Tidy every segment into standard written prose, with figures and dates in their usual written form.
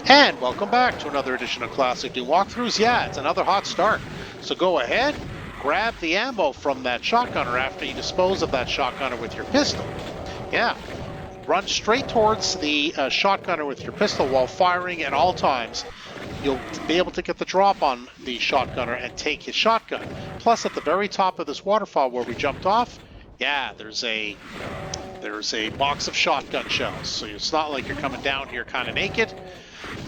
And welcome back to another edition of Classic Doom Walkthroughs. Yeah, it's another hot start. So go ahead, grab the ammo from that shotgunner after you dispose of that shotgunner with your pistol. Yeah, run straight towards the shotgunner with your pistol while firing at all times. You'll be able to get the drop on the shotgunner and take his shotgun. Plus, at the very top of this waterfall where we jumped off, yeah, there's a box of shotgun shells. So it's not like you're coming down here kind of naked.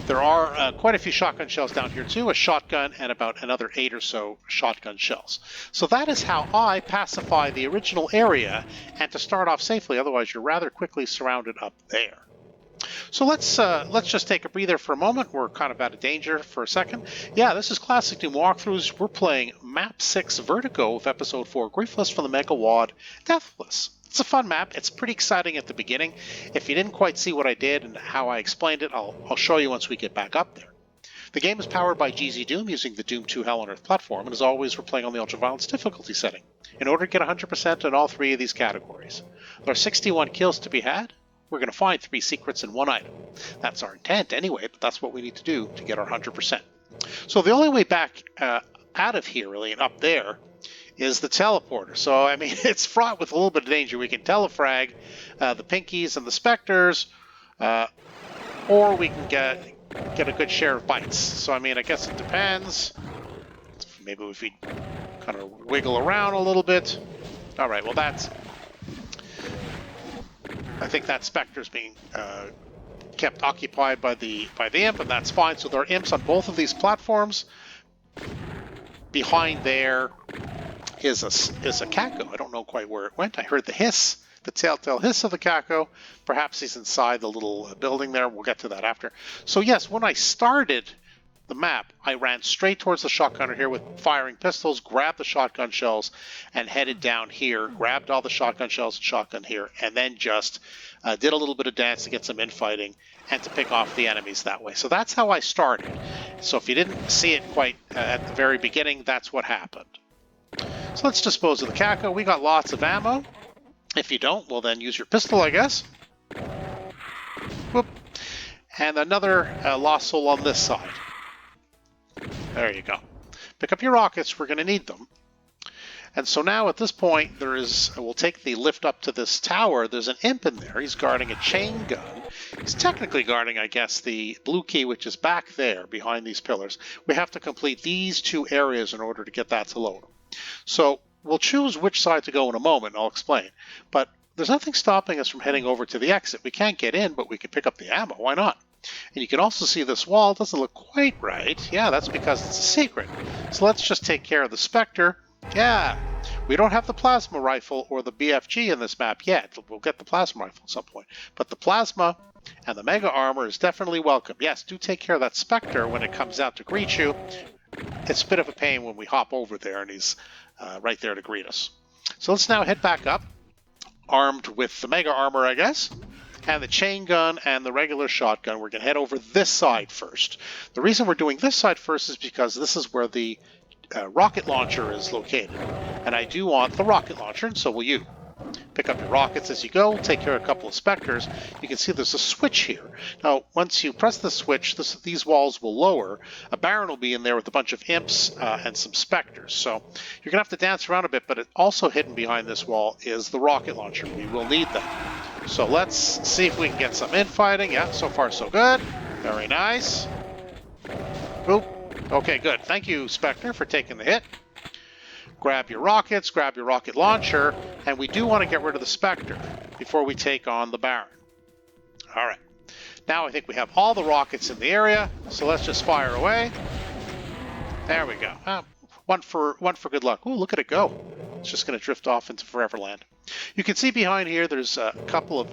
There are quite a few shotgun shells down here too, a shotgun and about another 8 or so shotgun shells. So that is how I pacify the original area and to start off safely, otherwise you're rather quickly surrounded up there. So let's just take a breather for a moment. We're kind of out of danger for a second. Yeah, this is Classic Doom Walkthroughs. We're playing Map 6 Vertigo of Episode 4 Griefless from the Megawad Deathless. It's a fun map. It's pretty exciting at the beginning. If you didn't quite see what I did and how I explained it, I'll show you once we get back up there. The game is powered by GZDoom using the Doom 2 Hell on Earth platform, and as always, we're playing on the Ultraviolence difficulty setting in order to get 100% in all 3 of these categories. There are 61 kills to be had. We're going to find 3 secrets in 1 item. That's our intent anyway, but that's what we need to do to get our 100%. So the only way back out of here, really, and up there, is the teleporter. So, I mean, it's fraught with a little bit of danger. We can telefrag the Pinkies and the Spectres, or we can get a good share of bites. So, I mean, I guess it depends. Maybe if we kind of wiggle around a little bit. All right, well, I think that Spectre's being kept occupied by the imp, and that's fine. So there are imps on both of these platforms. Behind there is a Kako. I don't know quite where it went. I heard the hiss, the telltale hiss of the Kako. Perhaps he's inside the little building there. We'll get to that after. So yes, when I started the map, I ran straight towards the shotgunner here with firing pistols, grabbed the shotgun shells, and headed down here, grabbed all the shotgun shells and shotgun here, and then just did a little bit of dance to get some infighting and to pick off the enemies that way. So that's how I started. So if you didn't see it quite at the very beginning, that's what happened. So let's dispose of the Kako. We got lots of ammo. If you don't, well then use your pistol, I guess. Whoop. And another lost soul on this side. There you go. Pick up your rockets, we're going to need them. And so now at this point, we'll take the lift up to this tower. There's an imp in there. He's guarding a chain gun. He's technically guarding, I guess, the blue key, which is back there behind these pillars. We have to complete these 2 areas in order to get that to lower. So we'll choose which side to go in a moment, I'll explain. But there's nothing stopping us from heading over to the exit. We can't get in, but we can pick up the ammo. Why not? And you can also see this wall doesn't look quite right. Yeah, that's because it's a secret. So let's just take care of the Spectre. Yeah, we don't have the plasma rifle or the BFG in this map yet. We'll get the plasma rifle at some point. But the plasma and the mega armor is definitely welcome. Yes, do take care of that Spectre when it comes out to greet you. It's a bit of a pain when we hop over there and he's right there to greet us. So let's now head back up, armed with the mega armor, I guess, and the chain gun and the regular shotgun. We're going to head over this side first. The reason we're doing this side first is because this is where the rocket launcher is located. And I do want the rocket launcher, and so will you. Pick up your rockets as you go, take care of a couple of Spectres. You can see there's a switch here. Now, once you press the switch, these walls will lower. A Baron will be in there with a bunch of imps and some Spectres. So you're going to have to dance around a bit, but also hidden behind this wall is the rocket launcher. We will need that. So let's see if we can get some infighting. Yeah, so far so good. Very nice. Boop. Okay, good. Thank you, Spectre, for taking the hit. Grab your rockets, grab your rocket launcher, and we do want to get rid of the Spectre before we take on the Baron. All right. Now I think we have all the rockets in the area, so let's just fire away. There we go. One for good luck. Ooh, look at it go. It's just going to drift off into Foreverland. You can see behind here there's a couple of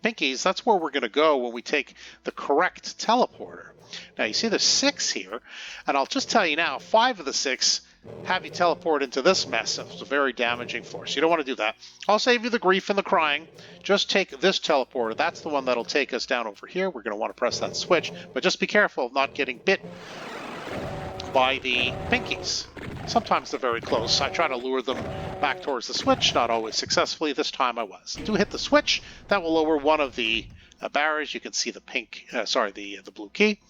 Pinkies. That's where we're going to go when we take the correct teleporter. Now you see there's 6 here, and I'll just tell you now, 5 of the 6 have you teleport into this mess. It's a very damaging force. You don't want to do that. I'll save you the grief and the crying. Just take this teleporter. That's the one that'll take us down over here. We're going to want to press that switch, but just be careful of not getting bit by the Pinkies. Sometimes they're very close. I try to lure them back towards the switch, not always successfully. This time I was. Do hit the switch. That will lower one of the barriers. You can see the pink, the blue key.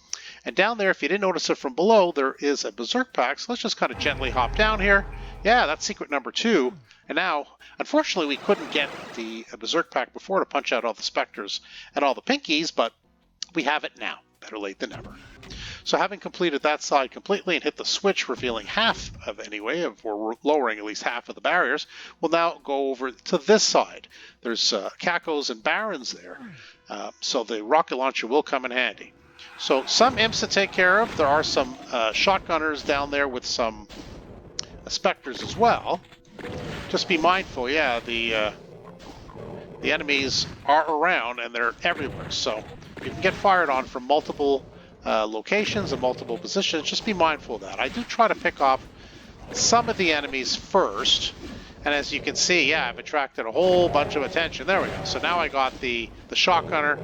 And down there, if you didn't notice it from below, there is a Berserk pack. So let's just kind of gently hop down here. Yeah, that's secret number 2. And now, unfortunately, we couldn't get the Berserk pack before to punch out all the Spectres and all the Pinkies, but we have it now. Better late than never. So having completed that side completely and hit the switch, revealing half of we're lowering at least half of the barriers, we'll now go over to this side. There's Cacos and Barons there, so the rocket launcher will come in handy. So some imps to take care of. There are some shotgunners down there with some Spectres as well. Just be mindful, yeah, the enemies are around and they're everywhere, so you can get fired on from multiple locations and multiple positions. Just be mindful of that. I do try to pick off some of the enemies first, and as you can see, yeah, I've attracted a whole bunch of attention. There we go. So now I got the shotgunner.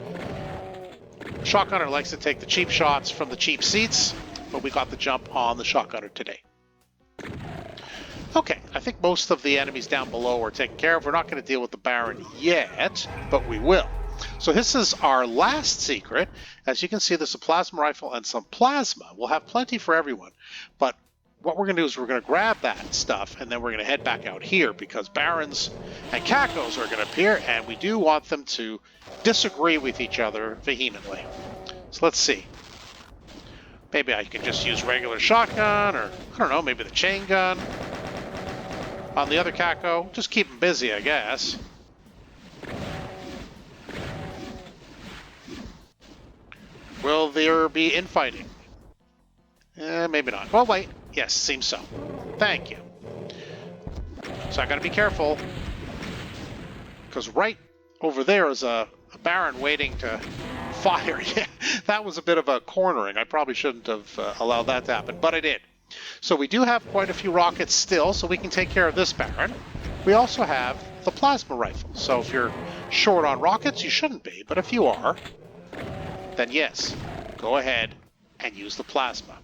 Shotgunner likes to take the cheap shots from the cheap seats, but we got the jump on the shotgunner today. Okay, I think most of the enemies down below are taken care of. We're not going to deal with the Baron yet, but we will. So this is our last secret. As you can see, there's a plasma rifle and some plasma. We'll have plenty for everyone, but what we're going to do is we're going to grab that stuff, and then we're going to head back out here, because Barons and Cacos are going to appear, and we do want them to disagree with each other vehemently. So let's see. Maybe I can just use regular shotgun, or I don't know, maybe the chain gun on the other Caco. Just keep them busy, I guess. Will there be infighting? Maybe not. Well, wait. Yes, seems so. Thank you. So I gotta be careful, because right over there is a Baron waiting to fire. Yeah, that was a bit of a cornering. I probably shouldn't have allowed that to happen, but I did. So we do have quite a few rockets still, so we can take care of this Baron. We also have the plasma rifle. So if you're short on rockets, you shouldn't be, but if you are, then yes, go ahead and use the plasma.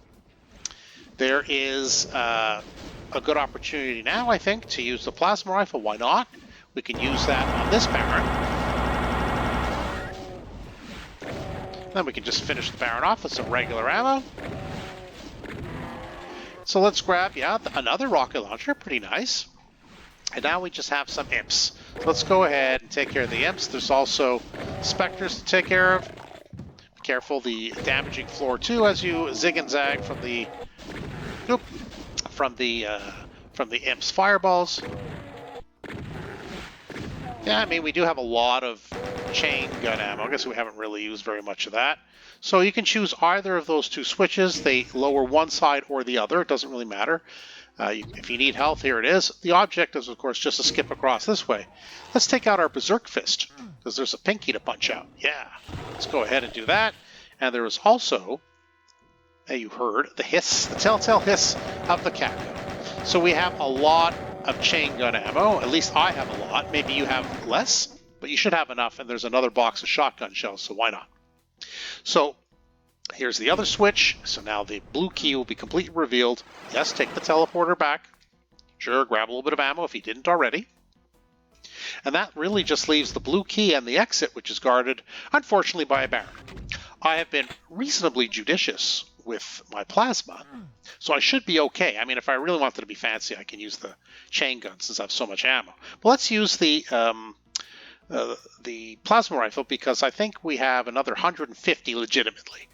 There is a good opportunity now, I think, to use the plasma rifle. Why not? We can use that on this Baron. Then we can just finish the Baron off with some regular ammo. So let's grab, yeah, another rocket launcher. Pretty nice. And now we just have some imps. So let's go ahead and take care of the imps. There's also Spectres to take care of. Be careful, the damaging floor too, as you zig and zag from the imps' fireballs. Yeah, I mean, we do have a lot of chain gun ammo. I guess we haven't really used very much of that. So you can choose either of those two switches. They lower one side or the other. It doesn't really matter. If you need health, here it is. The object is, of course, just to skip across this way. Let's take out our Berserk Fist, because there's a pinky to punch out. Yeah, let's go ahead and do that. And there is also, you heard, the hiss, the telltale hiss of the Caco. So we have a lot of chain gun ammo. At least I have a lot. Maybe you have less, but you should have enough. And there's another box of shotgun shells, so why not? So here's the other switch. So now the blue key will be completely revealed. Yes, take the teleporter back. Sure, grab a little bit of ammo if you didn't already. And that really just leaves the blue key and the exit, which is guarded, unfortunately, by a Baron. I have been reasonably judicious with my plasma, so I should be okay. I mean, if I really wanted to be fancy, I can use the chain gun since I have so much ammo. But let's use the plasma rifle, because I think we have another 150 legitimately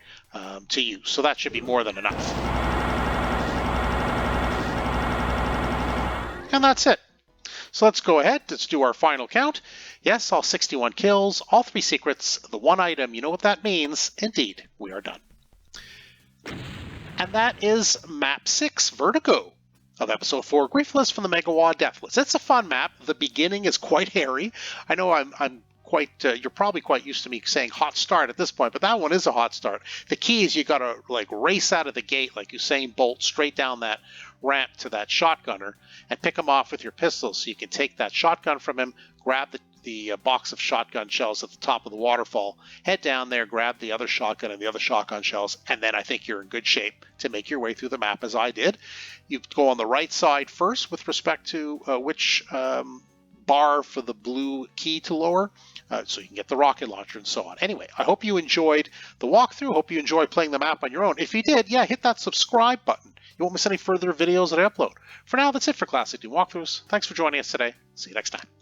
to use, so that should be more than enough. And that's it. So let's go ahead, let's do our final count. Yes, all 61 kills, all 3 secrets, the 1 item. You know what that means. Indeed, we are done. And that is Map 6, Vertigo, of Episode 4, Griefless from the Megawa Deathless. It's a fun map. The beginning is quite hairy. I know I'm quite, you're probably quite used to me saying hot start at this point, but that one is a hot start. The key is you got to like race out of the gate like Usain Bolt straight down that ramp to that shotgunner and pick him off with your pistol, so you can take that shotgun from him, grab the box of shotgun shells at the top of the waterfall, head down there, grab the other shotgun and the other shotgun shells, and then I think you're in good shape to make your way through the map as I did. You go on the right side first with respect to which bar for the blue key to lower, so you can get the rocket launcher and so on. Anyway, I hope you enjoyed the walkthrough. Hope you enjoyed playing the map on your own. If you did, yeah, hit that subscribe button. You won't miss any further videos that I upload. For now, that's it for Classic Doom Walkthroughs. Thanks for joining us today. See you next time.